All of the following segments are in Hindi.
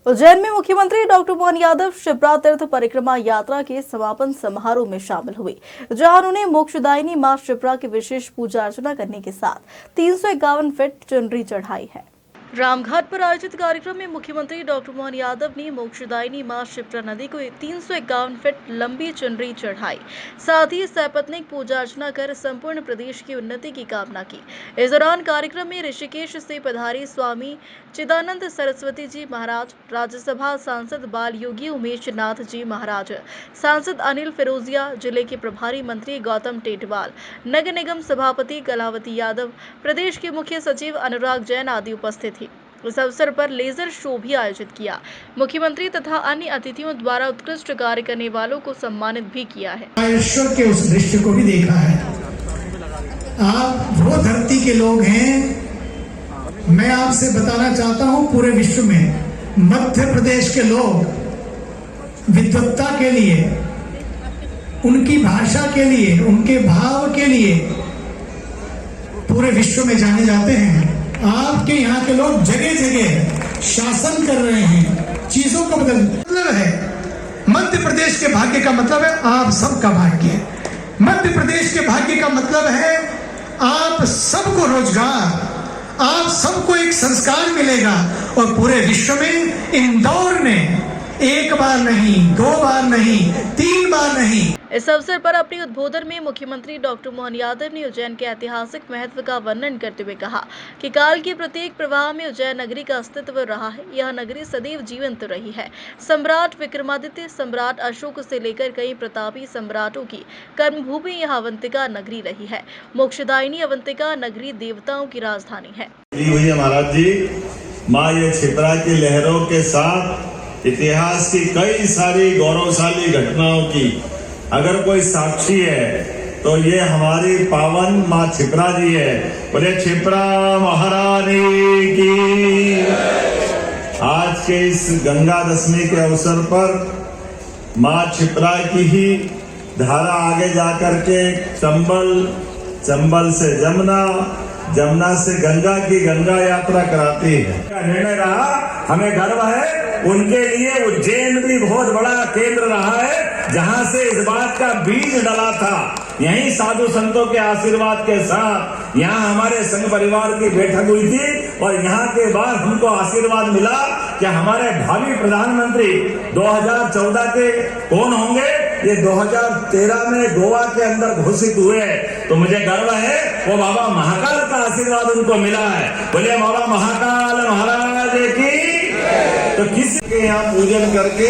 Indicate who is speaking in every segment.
Speaker 1: उज्जैन में मुख्यमंत्री डॉक्टर मोहन यादव शिप्रा तीर्थ परिक्रमा यात्रा के समापन समारोह में शामिल हुए, जहां उन्होंने मोक्षदायिनी मां शिप्रा की विशेष पूजा अर्चना करने के साथ 351 फीट चुनरी चढ़ाई है। रामघाट पर आयोजित कार्यक्रम में मुख्यमंत्री डॉक्टर मोहन यादव ने मोक्षदायिनी मां शिप्रा नदी को 351 फीट लंबी चुनरी चढ़ाई, साथ ही सपत्नीक पूजा अर्चना कर संपूर्ण प्रदेश की उन्नति की कामना की। इस दौरान कार्यक्रम में ऋषिकेश से पधारी स्वामी चिदानंद सरस्वती जी महाराज, राज्यसभा सांसद बाल योगी उमेश नाथ जी महाराज, सांसद अनिल फिरोजिया, जिले के प्रभारी मंत्री गौतम टेटवाल, नगर निगम सभापति कलावती यादव, प्रदेश के मुख्य सचिव अनुराग जैन आदि उपस्थित थे। इस अवसर पर लेजर शो भी आयोजित किया। मुख्यमंत्री तथा अन्य अतिथियों द्वारा उत्कृष्ट कार्य करने वालों को सम्मानित भी किया है।
Speaker 2: ईश्वर के उस दृश्य को भी देखा है। आप वो धरती के लोग हैं। मैं आपसे बताना चाहता हूं, पूरे विश्व में मध्य प्रदेश के लोग विद्वत्ता के लिए, उनकी भाषा के लिए, उनके भाव के लिए पूरे विश्व में जाने जाते हैं। आपके यहाँ के लोग जगह जगह शासन कर रहे हैं, चीजों को बदल मतलब है। मध्य प्रदेश के भाग्य का मतलब है आप सबका भाग्य। मध्य प्रदेश के भाग्य का मतलब है आप सबको रोजगार, आप सबको एक संस्कार मिलेगा। और पूरे विश्व में इंदौर ने एक बार नहीं, दो बार नहीं, 3 बार नहीं।
Speaker 1: इस अवसर पर अपने उद्बोधन में मुख्यमंत्री डॉक्टर मोहन यादव ने उज्जैन के ऐतिहासिक महत्व का वर्णन करते हुए कहा कि काल के प्रत्येक प्रवाह में उज्जैन नगरी का अस्तित्व रहा है। यह नगरी सदैव जीवंत रही है। सम्राट विक्रमादित्य, सम्राट अशोक से लेकर कई प्रतापी सम्राटों की कर्मभूमि यह अवंतिका नगरी रही है। मोक्षदायिनी अवंतिका नगरी देवताओं की राजधानी है।
Speaker 3: महाराज जी, माँ ये शिप्रा की लहरों के साथ इतिहास की कई सारी गौरवशाली घटनाओं की अगर कोई साक्षी है तो ये हमारी पावन माँ शिप्रा जी है। बोले शिप्रा महारानी की। आज के इस गंगा दशमी के अवसर पर माँ शिप्रा की ही धारा आगे जाकर के चंबल से जमुना, जमुना से गंगा की गंगा यात्रा कराती है। निर्णय रहा, हमें गर्व है। उनके लिए उज्जैन भी बहुत बड़ा केंद्र रहा है, जहां से इस बात का बीज डला था। यहीं साधु संतों के आशीर्वाद के साथ यहाँ हमारे संघ परिवार की बैठक हुई थी और यहाँ के बाद हमको आशीर्वाद मिला कि हमारे भावी प्रधानमंत्री 2014 के कौन होंगे। ये 2013 में गोवा के अंदर घोषित हुए। तो मुझे गर्व है वो बाबा महाकाल का आशीर्वाद उनको मिला है। बोले बाबा महाकाल महाराज की। तो किसी के यहाँ पूजन करके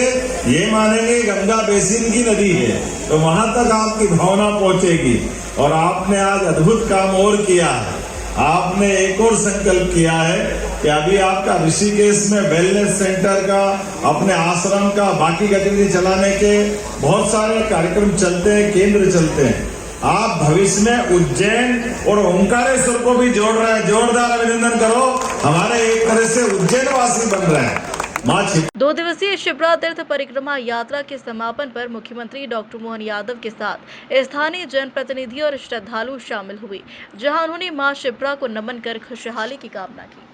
Speaker 3: ये मानेंगे गंगा बेसिन की नदी है, तो वहां तक आपकी भावना पहुंचेगी। और आपने आज अद्भुत काम और किया है। आपने एक और संकल्प किया है कि अभी आपका ऋषिकेश में वेलनेस सेंटर का, अपने आश्रम का, बाकी गतिविधि चलाने के बहुत सारे कार्यक्रम चलते हैं, केंद्र चलते हैं। आप भविष्य में उज्जैन और ओंकारेश्वर को भी जोड़ रहे हैं। जोरदार अभिनंदन करो। हमारे एक तरह से उज्जैन वासी बन रहे हैं।
Speaker 1: 2 दिवसीय शिप्रा तीर्थ परिक्रमा यात्रा के समापन पर मुख्यमंत्री डॉक्टर मोहन यादव के साथ स्थानीय जनप्रतिनिधि और श्रद्धालु शामिल हुए, जहां उन्होंने मां शिप्रा को नमन कर खुशहाली की कामना की।